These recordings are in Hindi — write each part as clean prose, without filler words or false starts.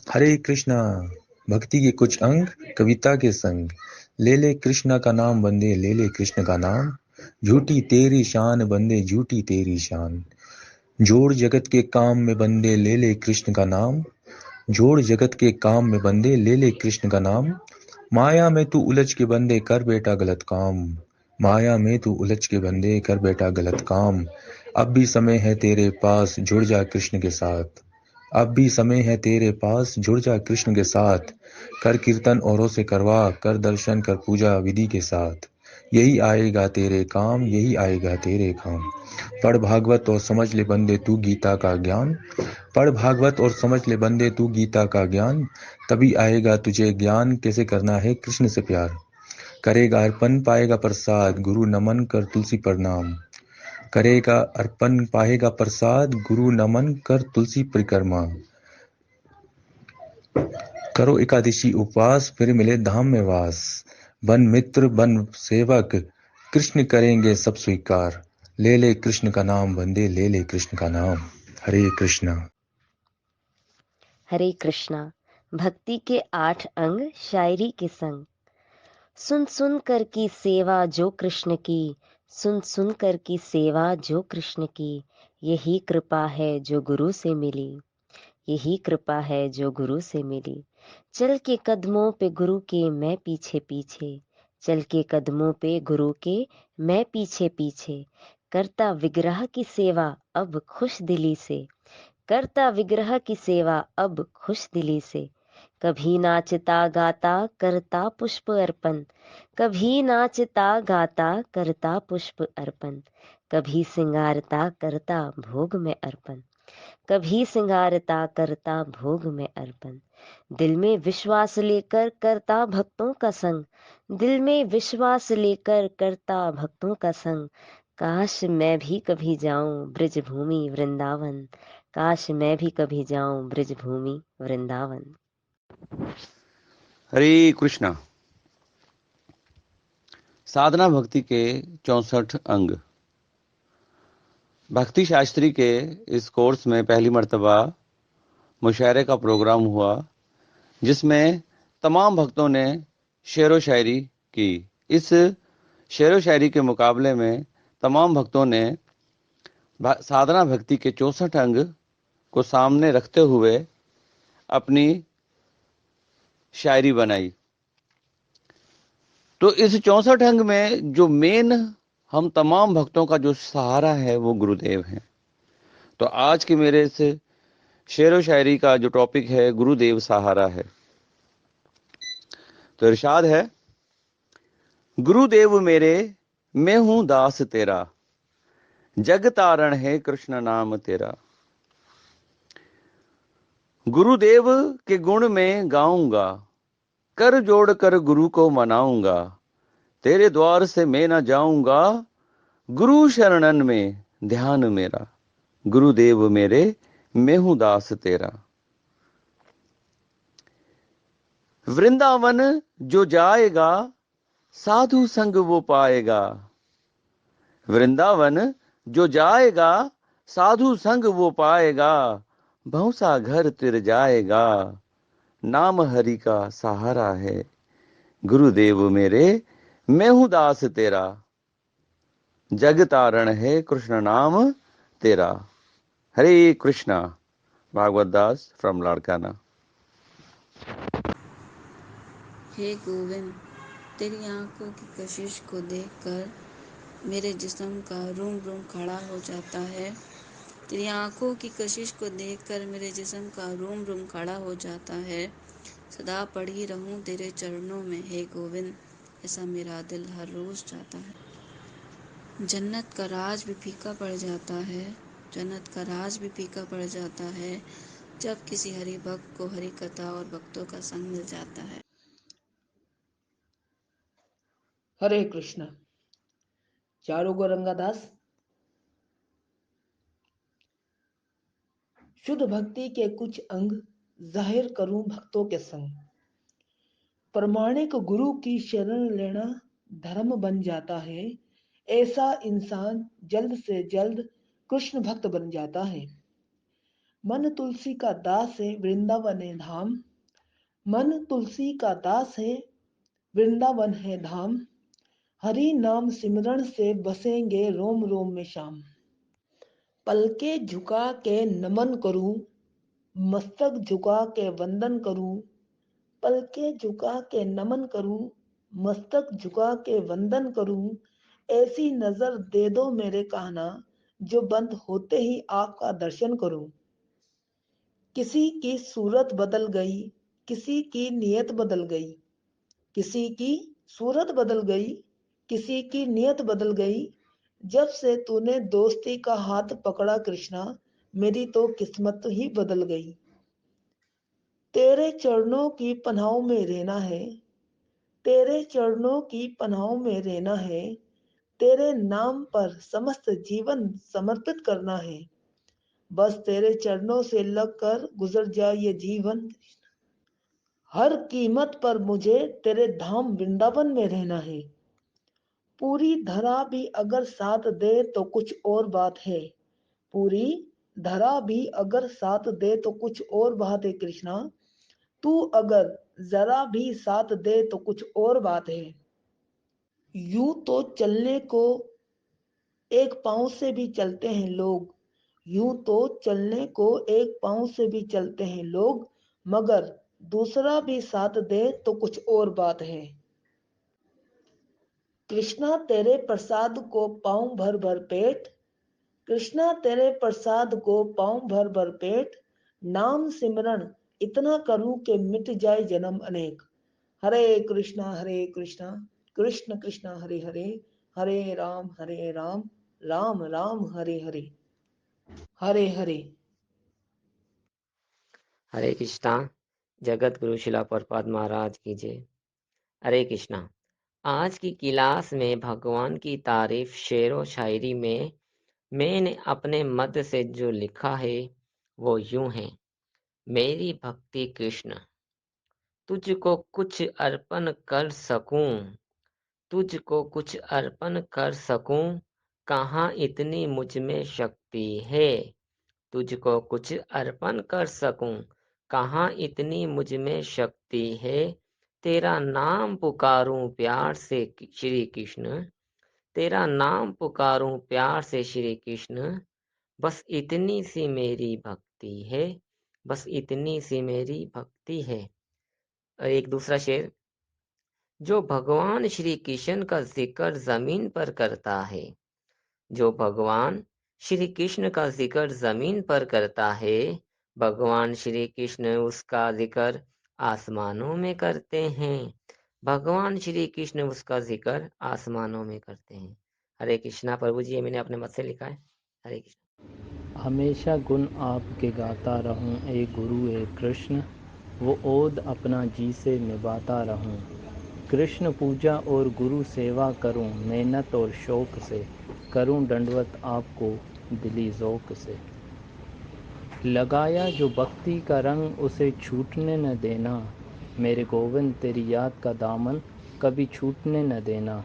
हरे कृष्णा। भक्ति के कुछ अंग कविता के संग। ले ले कृष्णा का नाम बंदे, ले ले कृष्ण का नाम। झूठी तेरी शान बंदे, झूठी तेरी शान। जोड़ जगत के काम में बंदे, ले ले कृष्ण का नाम। जोड़ जगत के काम में बंदे, ले ले कृष्ण का नाम। माया में तू उलझ के बंदे, कर बेटा गलत काम। माया में तू उलझ के बंदे, कर बेटा गलत काम। अब भी समय है तेरे पास, जुड़ जा कृष्ण के साथ। अब भी समय है तेरे पास, जुड़ जा कृष्ण के साथ। कर कीर्तन औरों से करवा, कर दर्शन कर पूजा विधि के साथ। यही आएगा तेरे काम, यही आएगा तेरे काम। पढ़ भागवत और समझ ले बंदे तू गीता का ज्ञान। पढ़ भागवत और समझ ले बंदे तू गीता का ज्ञान। तभी आएगा तुझे ज्ञान, कैसे करना है कृष्ण से प्यार। करेगा अर्पण पाएगा प्रसाद, गुरु नमन कर तुलसी प्रणाम। करेगा अर्पण पाएगा प्रसाद, गुरु नमन कर तुलसी परिक्रमा। करो एकादशी उपवास, फिर मिले धाम में वास। बन मित्र बन सेवक, कृष्ण करेंगे सब स्वीकार। ले ले कृष्ण का नाम बंदे, ले ले कृष्ण का नाम। हरे कृष्णा। हरे कृष्णा। भक्ति के 8 अंग शायरी के संग। सुन सुन कर की सेवा जो कृष्ण की, सुन सुन कर की सेवा जो कृष्ण की। यही कृपा है जो गुरु से मिली, यही कृपा है जो गुरु से मिली। चल के कदमों पे गुरु के मैं पीछे पीछे, चल के कदमों पे गुरु के मैं पीछे पीछे। करता विग्रह की सेवा अब खुश दिली से, करता विग्रह की सेवा अब खुश दिली से। कभी नाचता गाता करता पुष्प अर्पण, कभी नाचता गाता करता पुष्प अर्पण। कभी सिंगारता करता भोग में अर्पण, कभी सिंगारता करता भोग में अर्पण। दिल में विश्वास लेकर करता भक्तों का संग, दिल में विश्वास लेकर करता भक्तों का संग। काश मैं भी कभी जाऊं ब्रज भूमि वृंदावन, काश मैं भी कभी जाऊं ब्रज भूमि वृंदावन। हरे कृष्णा। साधना भक्ति के 64 अंग। भक्ति शास्त्री के इस कोर्स में पहली मर्तबा मुशायरे का प्रोग्राम हुआ, जिसमें तमाम भक्तों ने शेरो शायरी की। इस शेरो शायरी के मुकाबले में तमाम भक्तों ने साधना भक्ति के 64 अंग को सामने रखते हुए अपनी शायरी बनाई। तो इस 64 अंग में जो मेन हम तमाम भक्तों का जो सहारा है वो गुरुदेव हैं। तो आज के मेरे इस शेरो शायरी का जो टॉपिक है गुरुदेव सहारा है। तो इरशाद है, गुरुदेव मेरे मैं हूं दास तेरा, जग तारण है कृष्ण नाम तेरा। गुरुदेव के गुण में गाऊंगा, कर जोड़ कर गुरु को मनाऊंगा। तेरे द्वार से मैं न जाऊंगा, गुरु शरणन में ध्यान मेरा। गुरुदेव मेरे मैं हूं दास तेरा। वृंदावन जो जाएगा, साधु संग वो पाएगा। वृंदावन जो जाएगा, साधु संग वो पाएगा। भौसा घर तिर जाएगा, नाम हरि का सहारा है। गुरुदेव मेरे मैं हूं दास तेरा, जग तारण है कृष्ण नाम तेरा। हरे कृष्णा। भागवत दास फ्रॉम लाड़काना। हे गोविंद, तेरी आंखों की कशिश को देखकर मेरे जिस्म का रूम रूम खड़ा हो जाता है। तेरी आंखों की कशिश को देखकर मेरे जिस्म का रूम रूम खड़ा हो जाता है। सदा पड़ी रहूं तेरे चरणों में हे गोविंद, ऐसा मेरा दिल हर रोज चाहता है। जन्नत का राज भी फीका पड़ जाता है, जन्नत का राज भी फीका पड़ जाता है, जब किसी हरि भक्त को हरि कथा और भक्तों का संग मिल जाता है। हरे कृष्ण। चारू गौरंगादास। शुद्ध भक्ति के कुछ अंग जाहिर करूं भक्तों के संग। प्रमाणिक गुरु की शरण लेना धर्म बन जाता है, ऐसा इंसान जल्द से जल्द कृष्ण भक्त बन जाता है। मन तुलसी का दास है वृंदावन है धाम। मन तुलसी का दास है वृंदावन है धाम। हरि नाम सिमरण से बसेंगे रोम रोम में श्याम। पलके झुका के नमन करूं, मस्तक झुका के वंदन करूं। पलके झुका के नमन करूं, मस्तक झुका के वंदन करूं। ऐसी नजर दे दो मेरे कान्हा, जो बंद होते ही आपका दर्शन करूं। किसी की सूरत बदल गई, किसी की नियत बदल गई। किसी की सूरत बदल गई, किसी की नियत बदल गई। जब से तूने दोस्ती का हाथ पकड़ा कृष्णा, मेरी तो किस्मत ही बदल गई। तेरे चरणों की पनाहों में रहना है, तेरे चरणों की पनाहों में रहना है। तेरे नाम पर समस्त जीवन समर्पित करना है। बस तेरे चरणों से लगकर गुजर जाए ये जीवन। हर कीमत पर मुझे तेरे धाम वृंदावन में रहना है। पूरी धरा भी अगर साथ दे तो कुछ और बात है। पूरी धरा भी अगर साथ दे तो कुछ और बात है कृष्णा। तू अगर जरा भी साथ दे तो कुछ और बात है। यूं तो चलने को एक पांव से भी चलते हैं लोग। यूं तो चलने को एक पांव से भी चलते हैं लोग। मगर दूसरा भी साथ दे तो कुछ और बात है। कृष्णा तेरे प्रसाद को पाऊं भर भर पेट। कृष्णा तेरे प्रसाद को पाऊं भर भर पेट। नाम सिमरन इतना करूं कि मिट जाए जन्म अनेक। हरे कृष्णा कृष्ण कृष्ण हरे हरे, हरे राम राम राम हरे हरे, हरे हरे। हरे कृष्णा। जगत गुरु शिला प्रपाद महाराज की जय। हरे कृष्णा। आज की क्लास में भगवान की तारीफ शेर व शायरी में मैंने अपने मत से जो लिखा है वो यूं है। मेरी भक्ति कृष्ण, तुझको कुछ अर्पण कर सकूं, तुझको कुछ अर्पण कर सकूं, कहाँ इतनी मुझ में शक्ति है। तुझको कुछ अर्पण कर सकूं, कहाँ इतनी मुझ में शक्ति है। तेरा नाम पुकारूं प्यार से श्री कृष्ण, तेरा नाम पुकारूं प्यार से श्री कृष्ण। बस इतनी सी मेरी भक्ति है, बस इतनी सी मेरी भक्ति है। और एक दूसरा शेर। जो भगवान श्री कृष्ण का जिक्र जमीन पर करता है, जो भगवान श्री कृष्ण का जिक्र जमीन पर करता है, भगवान श्री कृष्ण उसका जिक्र आसमानों में करते हैं। भगवान श्री कृष्ण उसका जिक्र आसमानों में करते हैं। हरे कृष्णा। प्रभु जी, ये मैंने अपने मत से लिखा है। हरे कृष्ण। हमेशा गुण आपके गाता रहूं, ए गुरु ए कृष्ण, वो ओद अपना जी से निभाता रहूं। कृष्ण पूजा और गुरु सेवा करूं, मेहनत और शौक से करूं दंडवत आपको दिली ज़ौक़ से। लगाया जो भक्ति का रंग उसे छूटने न देना, मेरे गोविंद तेरी याद का दामन कभी छूटने न देना।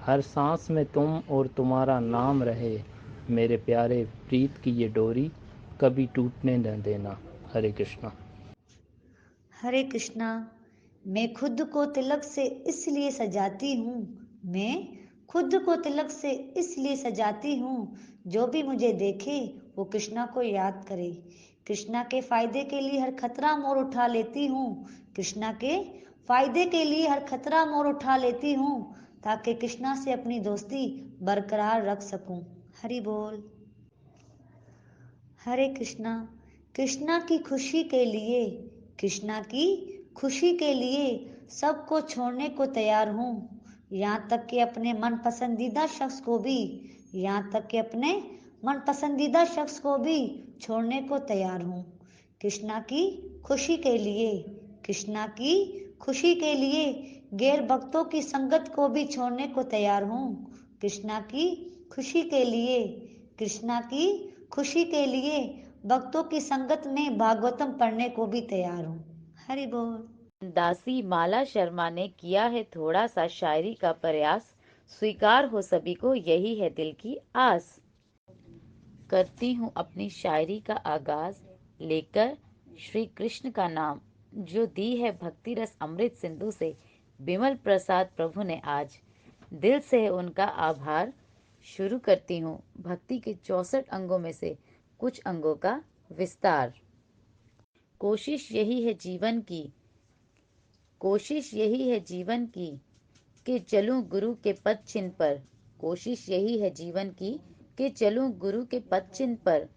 हर सांस में तुम और तुम्हारा नाम रहे, मेरे प्यारे प्रीत की ये डोरी कभी टूटने न देना। हरे कृष्णा। हरे कृष्णा। मैं खुद को तिलक से इसलिए सजाती हूँ, मैं खुद को तिलक से इसलिए सजाती हूँ, जो भी मुझे देखे वो कृष्णा को याद करे। कृष्णा के फायदे के लिए हर खतरा मोर उठा लेती हूँ, कृष्णा के फायदे के लिए हर खतरा मोर उठा लेती हूँ, ताकि कृष्णा से अपनी दोस्ती बरकरार रख सकूं। हरि बोल। हरे कृष्णा। कृष्णा की खुशी के लिए, कृष्णा की खुशी के लिए सबको छोड़ने को तैयार हूँ, यहाँ तक कि अपने मन पसंदीदा शख्स को भी, यहाँ तक कि अपने मन पसंदीदा शख्स को भी छोड़ने को तैयार हूँ। कृष्णा की खुशी के लिए, कृष्णा की खुशी के लिए गैर भक्तों की संगत को भी छोड़ने को तैयार हूँ। कृष्णा की खुशी के लिए, कृष्णा की खुशी के लिए भक्तों की संगत में भागवतम पढ़ने को भी तैयार हूँ। हरि बोल। दासी माला शर्मा ने किया है थोड़ा सा शायरी का प्रयास, स्वीकार हो सभी को यही है दिल की आस। करती हूँ अपनी शायरी का आगाज, लेकर श्री कृष्ण का नाम जो दी है भक्ति रस अमृत सिंधु से विमल प्रसाद प्रभु ने आज, दिल से उनका आभार शुरू करती हूँ भक्ति के 64 अंगों में से कुछ अंगों का विस्तार। कोशिश यही है जीवन की कि चलूं गुरु के पद चिन्ह पर। कोशिश यही है जीवन की कि चलूं गुरु के पद चिन्ह पर।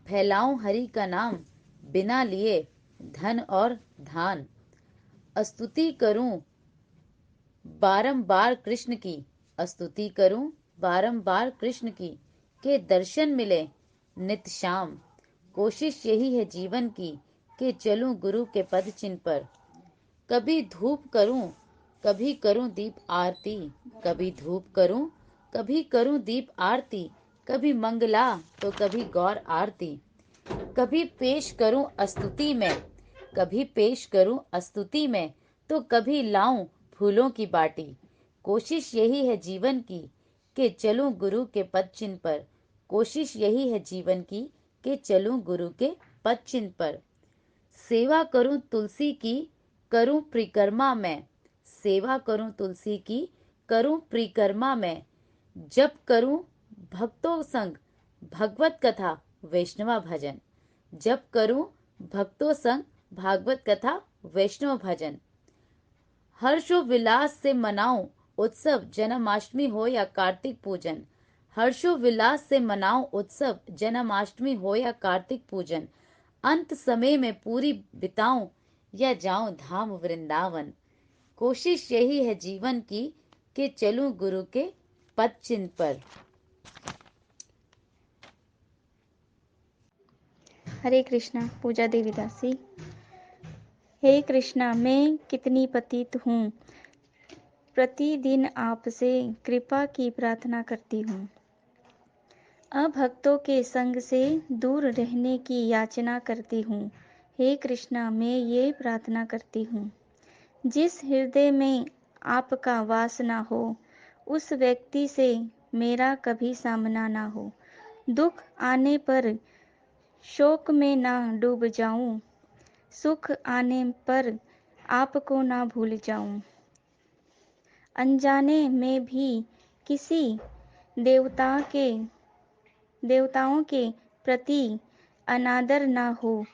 फैलाऊं हरि का नाम बिना लिए धन और धान। स्तुति करूं बारंबार कृष्ण की, स्तुति करूं बारंबार कृष्ण की, के दर्शन मिले नित शाम। कोशिश यही है जीवन की कि चलूं गुरु के पद चिन्ह पर। कभी धूप करूं कभी करूं दीप आरती, कभी धूप करूं कभी करूं दीप आरती, कभी मंगला तो कभी गौर आरती। कभी पेश करूं स्तुति में तो कभी लाऊं फूलों की बाटी। कोशिश यही है जीवन की कि चलूं गुरु के पद चिन्ह पर। कोशिश यही है जीवन की कि चलूं गुरु के पद चिन्ह पर। सेवा करूं तुलसी की करूं परिक्रमा में, सेवा करूं तुलसी की करूं परिक्रमा में। जप करूं भक्तों संग भगवत कथा वैष्णव भजन, जप करूं भक्तों संग भागवत कथा वैष्णव भजन। हर्षोल्लास से मनाऊं उत्सव जन्माष्टमी हो या कार्तिक पूजन, हर्षोल्लास से मनाऊं उत्सव जन्माष्टमी हो या कार्तिक पूजन। अंत समय में पूरी बिताऊं या जाऊं धाम वृंदावन। कोशिश यही है जीवन की कि चलूं गुरु के पद चिन्ह पर। हरे कृष्णा। पूजा देवीदासी। हे कृष्णा, मैं कितनी पतित हूँ, प्रतिदिन आपसे कृपा की प्रार्थना करती हूँ। अभक्तों के संग से दूर रहने की याचना करती हूँ। हे कृष्णा, मैं ये प्रार्थना करती हूँ, जिस हृदय में आपका वास ना हो, उस व्यक्ति से मेरा कभी सामना ना हो। दुख आने पर शोक में ना डूब जाऊं, सुख आने पर आपको ना भूल जाऊं। अनजाने में भी किसी देवताओं के प्रति अनादर ना हो,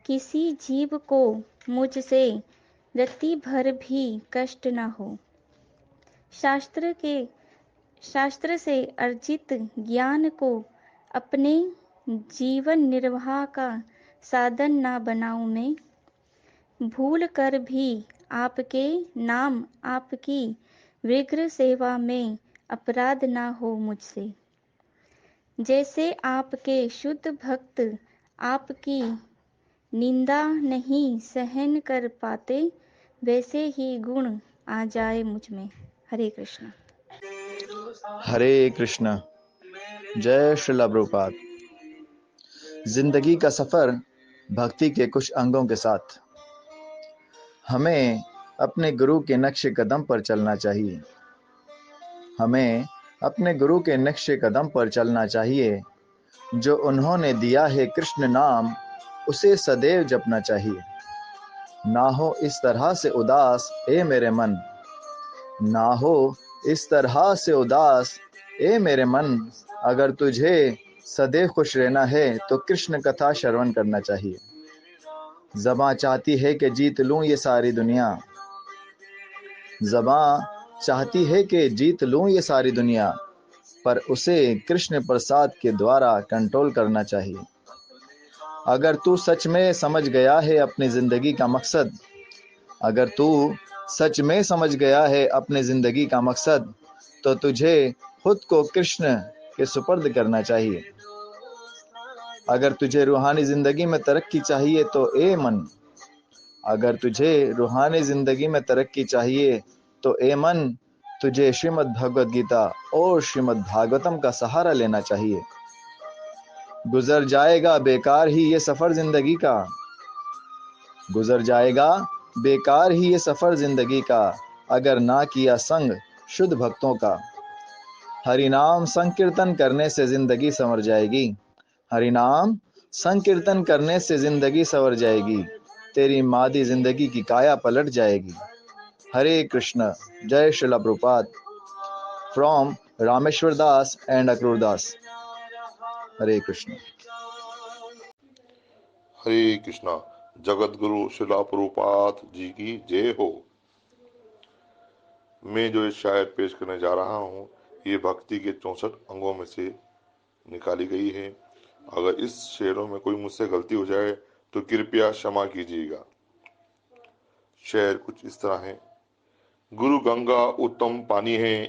किसी जीव को मुझसे रत्ती भर भी कष्ट ना हो। शास्त्र से अर्जित ज्ञान को अपने जीवन निर्वाह का साधन ना बनाऊं मैं। भूल कर भी आपके नाम आपकी विग्रह सेवा में अपराध ना हो मुझसे। जैसे आपके शुद्ध भक्त आपकी निंदा नहीं सहन कर पाते, वैसे ही गुण आ जाए मुझ में। हरे कृष्ण। हरे कृष्ण। जय श्रीला प्रभुपाद। जिंदगी का सफर भक्ति के कुछ अंगों के साथ। हमें अपने गुरु के नक्शे कदम पर चलना चाहिए। हमें अपने गुरु के नक्शे कदम पर चलना चाहिए। जो उन्होंने दिया है कृष्ण नाम, उसे सदैव जपना चाहिए। ना हो इस तरह से उदास ए मेरे मन, ना हो इस तरह से उदास ए मेरे मन। अगर तुझे सदैव खुश रहना है तो कृष्ण कथा श्रवण करना चाहिए। ज़बां चाहती है कि जीत लूं ये सारी दुनिया, ज़बां चाहती है कि जीत लूं ये सारी दुनिया, पर उसे कृष्ण प्रसाद के द्वारा कंट्रोल करना चाहिए। अगर तू सच में समझ गया है अपनी ज़िंदगी का मकसद, अगर तू सच में समझ गया है अपने ज़िंदगी का मकसद, तो तुझे खुद को कृष्ण के सुपर्द करना चाहिए। अगर तुझे रूहानी ज़िंदगी में तरक्की चाहिए तो ए मन, अगर तुझे रूहानी ज़िंदगी में तरक्की चाहिए तो ए मन, तुझे श्रीमद् भगवद गीता और श्रीमद् भागवतम का सहारा लेना चाहिए। गुजर जाएगा बेकार ही ये सफ़र ज़िंदगी का, गुजर जाएगा बेकार ही ये सफ़र ज़िंदगी का, अगर ना किया संग शुद्ध भक्तों का। हरि नाम संकीर्तन करने से ज़िंदगी संवर जाएगी, हरि नाम संकीर्तन करने से जिंदगी संवर जाएगी, तेरी मादी जिंदगी की काया पलट जाएगी। हरे कृष्ण। जय श्रीला प्रभुपाद। From Rameshwar Das and Akrur Das. हरे कृष्ण। हरे कृष्णा। जगत गुरु शिला प्रभुपाद जी की जय हो। मैं जो इस शायर पेश करने जा रहा हूँ, ये भक्ति के 64 अंगों में से निकाली गई है। अगर इस शेरों में कोई मुझसे गलती हो जाए तो कृपया क्षमा कीजिएगा। शेर कुछ इस तरह है। गुरु गंगा उत्तम पानी है,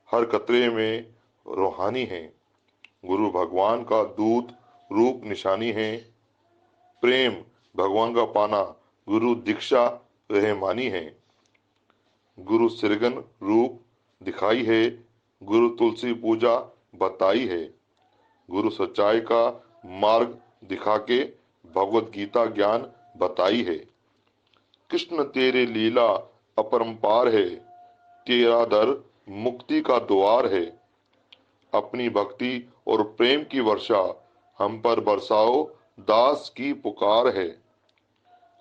हर कतरे में रूहानी है। गुरु भगवान का दूत रूप निशानी है। प्रेम भगवान का पाना गुरु दीक्षा रहमानी है। गुरु सिरगन रूप दिखाई है, गुरु तुलसी पूजा बताई है। गुरु सच्चाई का मार्ग दिखा के भगवत गीता ज्ञान बताई है। कृष्ण तेरे लीला अपरंपार है, तेरा दर मुक्ति का द्वार है। अपनी भक्ति और प्रेम की वर्षा हम पर बरसाओ, दास की पुकार है।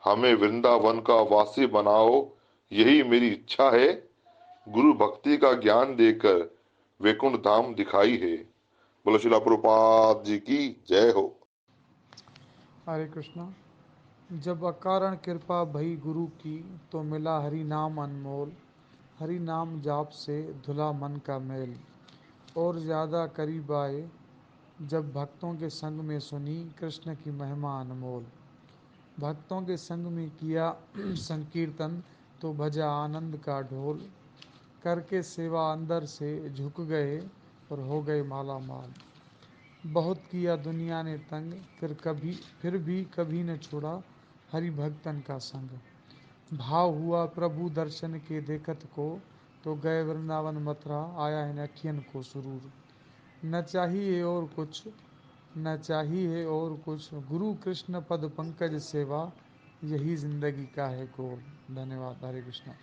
हमें वृंदावन का वासी बनाओ, यही मेरी इच्छा है। गुरु भक्ति का ज्ञान देकर वैकुंठ धाम दिखाई है। बोलो श्रीला प्रभुपाद जी की जय हो। हरे कृष्णा। जब अकारण कृपा भई गुरु की, तो मिला हरि नाम अनमोल। हरि नाम जाप से धुला मन का मैल, और ज़्यादा करीब आए जब भक्तों के संग में सुनी कृष्ण की महिमा अनमोल। भक्तों के संग में किया संकीर्तन, तो भजा आनंद का ढोल। करके सेवा अंदर से झुक गए और हो गए माला माल। बहुत किया दुनिया ने तंग, फिर भी कभी न छोड़ा हरि भक्तन का संग। भाव हुआ प्रभु दर्शन के देखत को, तो गए वृंदावन मथुरा, आया इन अखियन को सुरूर। न चाहिए और कुछ, न चाहिए और कुछ, गुरु कृष्ण पद पंकज सेवा, यही जिंदगी का है गोल। धन्यवाद। हरे कृष्णा।